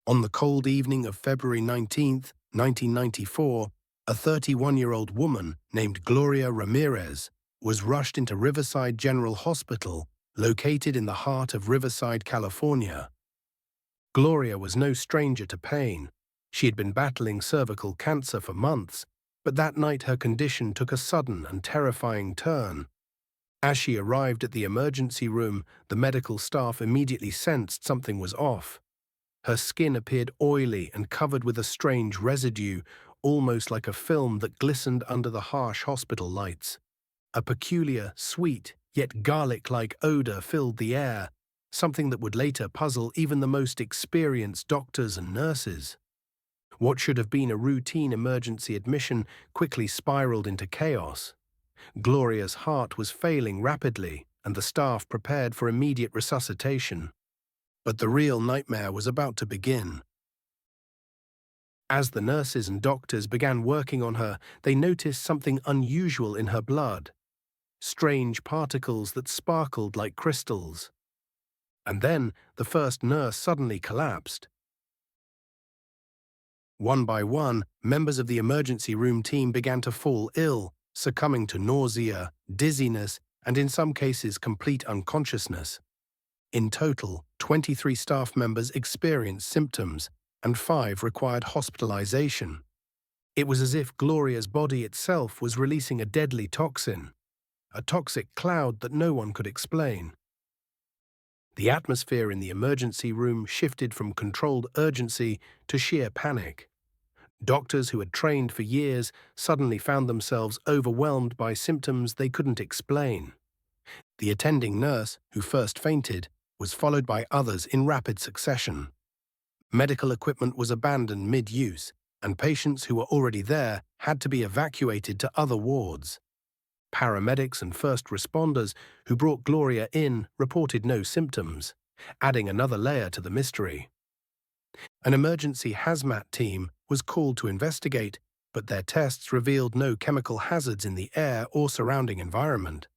On the cold evening of February 19th, 1994, a 31-year-old woman named Gloria Ramirez was rushed into Riverside General Hospital, located in the heart of Riverside, California. Gloria was no stranger to pain. She had been battling cervical cancer for months, but that night her condition took a sudden and terrifying turn. As she arrived at the emergency room, the medical staff immediately sensed something was off. Her skin appeared oily and covered with a strange residue, almost like a film that glistened under the harsh hospital lights. A peculiar, sweet, yet garlic-like odor filled the air, something that would later puzzle even the most experienced doctors and nurses. What should have been a routine emergency admission quickly spiraled into chaos. Gloria's heart was failing rapidly, and the staff prepared for immediate resuscitation. But the real nightmare was about to begin. As the nurses and doctors began working on her, they noticed something unusual in her blood. Strange particles that sparkled like crystals. And then the first nurse suddenly collapsed. One by one, members of the emergency room team began to fall ill, succumbing to nausea, dizziness, and in some cases complete unconsciousness. In total, 23 staff members experienced symptoms, and 5 required hospitalization. It was as if Gloria's body itself was releasing a deadly toxin, a toxic cloud that no one could explain. The atmosphere in the emergency room shifted from controlled urgency to sheer panic. Doctors who had trained for years suddenly found themselves overwhelmed by symptoms they couldn't explain. The attending nurse, who first fainted, was followed by others in rapid succession. Medical equipment was abandoned mid-use, and patients who were already there had to be evacuated to other wards. Paramedics and first responders who brought Gloria in reported no symptoms, adding another layer to the mystery. An emergency hazmat team was called to investigate, but their tests revealed no chemical hazards in the air or surrounding environment.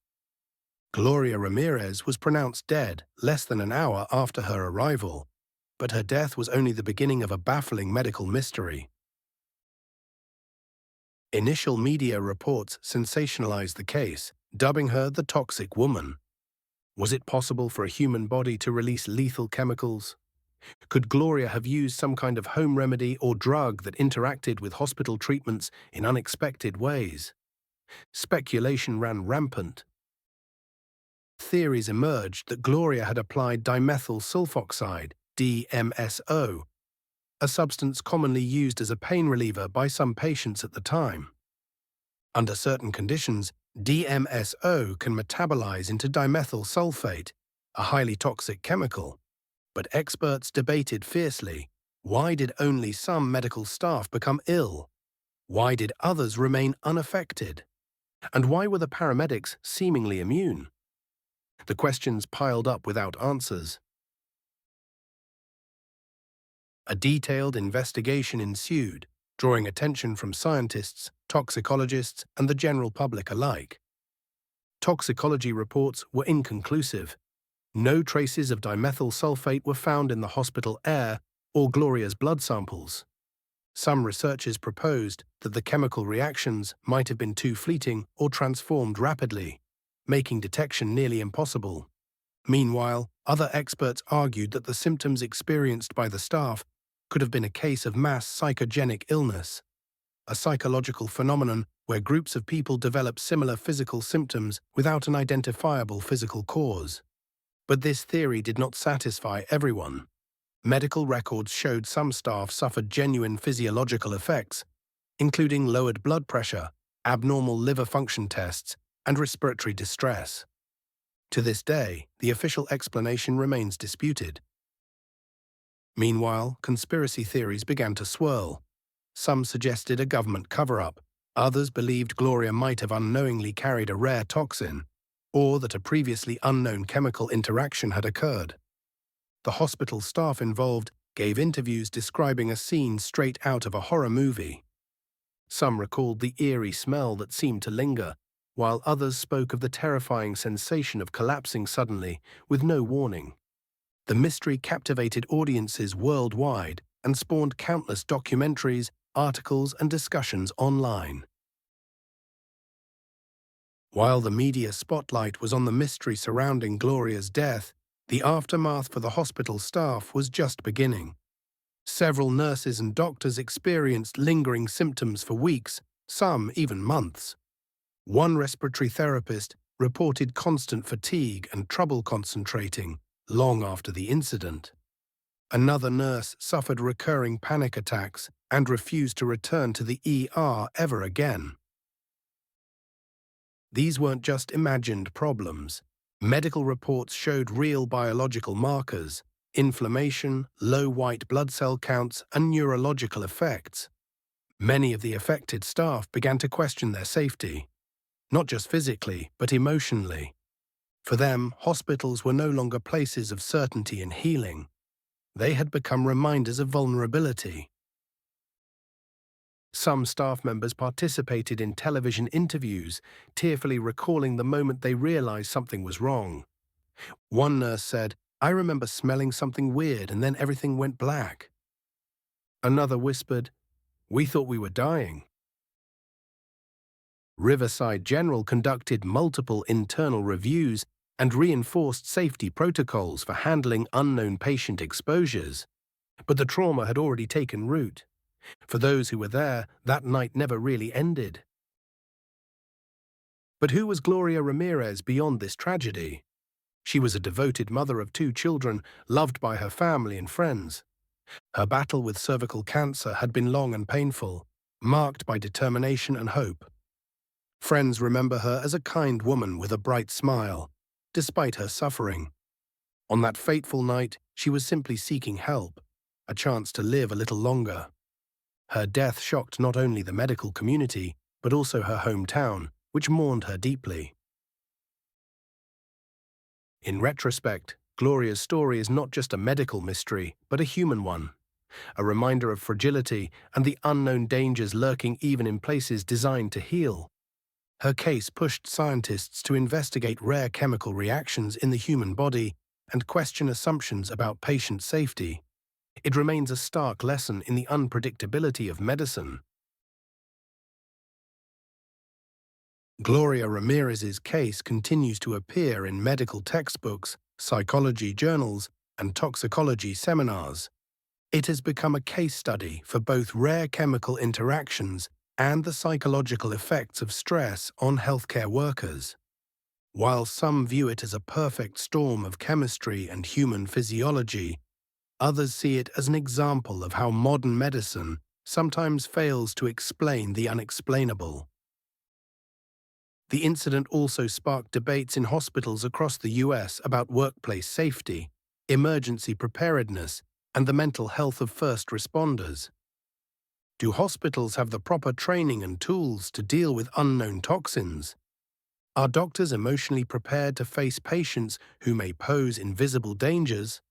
Gloria Ramirez was pronounced dead less than an hour after her arrival, but her death was only the beginning of a baffling medical mystery. Initial media reports sensationalized the case, dubbing her the toxic woman. Was it possible for a human body to release lethal chemicals? Could Gloria have used some kind of home remedy or drug that interacted with hospital treatments in unexpected ways? Speculation ran rampant. Theories emerged that Gloria had applied dimethyl sulfoxide, DMSO, a substance commonly used as a pain reliever by some patients at the time. Under certain conditions, DMSO can metabolize into dimethyl sulfate, a highly toxic chemical. But experts debated fiercely. Why did only some medical staff become ill? Why did others remain unaffected? And why were the paramedics seemingly immune? The questions piled up without answers. A detailed investigation ensued, drawing attention from scientists, toxicologists, and the general public alike. Toxicology reports were inconclusive. No traces of dimethyl sulfate were found in the hospital air or Gloria's blood samples. Some researchers proposed that the chemical reactions might have been too fleeting or transformed rapidly, making detection nearly impossible. Meanwhile, other experts argued that the symptoms experienced by the staff could have been a case of mass psychogenic illness, a psychological phenomenon where groups of people develop similar physical symptoms without an identifiable physical cause. But this theory did not satisfy everyone. Medical records showed some staff suffered genuine physiological effects, including lowered blood pressure, abnormal liver function tests, and respiratory distress. To this day, the official explanation remains disputed. Meanwhile, conspiracy theories began to swirl. Some suggested a government cover-up. Others believed Gloria might have unknowingly carried a rare toxin, or that a previously unknown chemical interaction had occurred. The hospital staff involved gave interviews describing a scene straight out of a horror movie. Some recalled the eerie smell that seemed to linger, while others spoke of the terrifying sensation of collapsing suddenly, with no warning. The mystery captivated audiences worldwide and spawned countless documentaries, articles, and discussions online. While the media spotlight was on the mystery surrounding Gloria's death, the aftermath for the hospital staff was just beginning. Several nurses and doctors experienced lingering symptoms for weeks, some even months. One respiratory therapist reported constant fatigue and trouble concentrating long after the incident. Another nurse suffered recurring panic attacks and refused to return to the ER ever again. These weren't just imagined problems. Medical reports showed real biological markers: inflammation, low white blood cell counts, and neurological effects. Many of the affected staff began to question their safety, not just physically, but emotionally. For them, hospitals were no longer places of certainty and healing. They had become reminders of vulnerability. Some staff members participated in television interviews, tearfully recalling the moment they realized something was wrong. One nurse said, "I remember smelling something weird and then everything went black." Another whispered, "We thought we were dying." Riverside General conducted multiple internal reviews and reinforced safety protocols for handling unknown patient exposures. But the trauma had already taken root. For those who were there, that night never really ended. But who was Gloria Ramirez beyond this tragedy? She was a devoted mother of 2 children, loved by her family and friends. Her battle with cervical cancer had been long and painful, marked by determination and hope. Friends remember her as a kind woman with a bright smile, despite her suffering. On that fateful night, she was simply seeking help, a chance to live a little longer. Her death shocked not only the medical community, but also her hometown, which mourned her deeply. In retrospect, Gloria's story is not just a medical mystery, but a human one, a reminder of fragility and the unknown dangers lurking even in places designed to heal. Her case pushed scientists to investigate rare chemical reactions in the human body and question assumptions about patient safety. It remains a stark lesson in the unpredictability of medicine. Gloria Ramirez's case continues to appear in medical textbooks, psychology journals, and toxicology seminars. It has become a case study for both rare chemical interactions and the psychological effects of stress on healthcare workers. While some view it as a perfect storm of chemistry and human physiology, others see it as an example of how modern medicine sometimes fails to explain the unexplainable. The incident also sparked debates in hospitals across the US about workplace safety, emergency preparedness, and the mental health of first responders. Do hospitals have the proper training and tools to deal with unknown toxins? Are doctors emotionally prepared to face patients who may pose invisible dangers?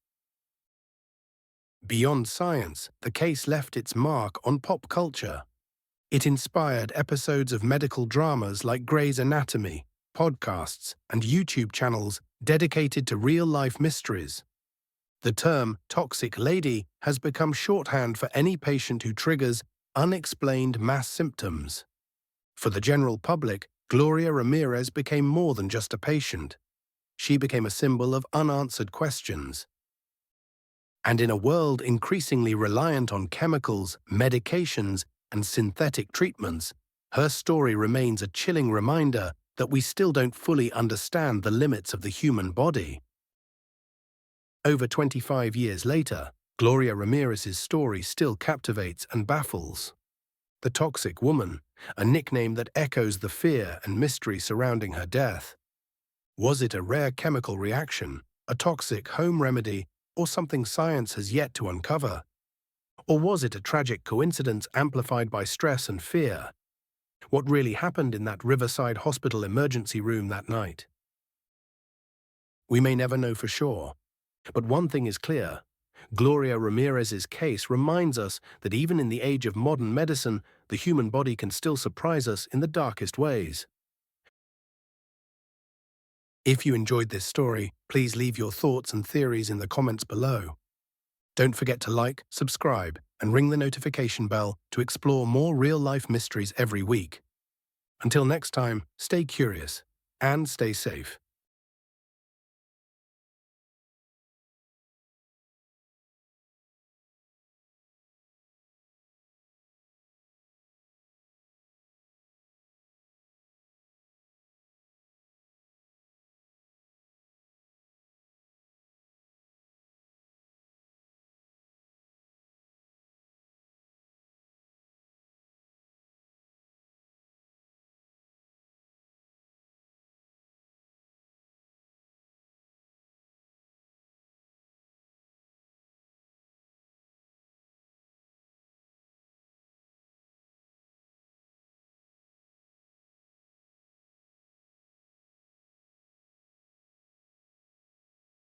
Beyond science, the case left its mark on pop culture. It inspired episodes of medical dramas like Grey's Anatomy, podcasts, and YouTube channels dedicated to real-life mysteries. The term toxic lady has become shorthand for any patient who triggers unexplained mass symptoms. For the general public, Gloria Ramirez became more than just a patient. She became a symbol of unanswered questions. And in a world increasingly reliant on chemicals, medications, and synthetic treatments, her story remains a chilling reminder that we still don't fully understand the limits of the human body. Over 25 years later, Gloria Ramirez's story still captivates and baffles. The Toxic Woman, a nickname that echoes the fear and mystery surrounding her death. Was it a rare chemical reaction, a toxic home remedy, or something science has yet to uncover? Or was it a tragic coincidence amplified by stress and fear? What really happened in that Riverside Hospital emergency room that night? We may never know for sure, but one thing is clear. Gloria Ramirez's case reminds us that even in the age of modern medicine, the human body can still surprise us in the darkest ways. If you enjoyed this story, please leave your thoughts and theories in the comments below. Don't forget to like, subscribe, and ring the notification bell to explore more real-life mysteries every week. Until next time, stay curious and stay safe.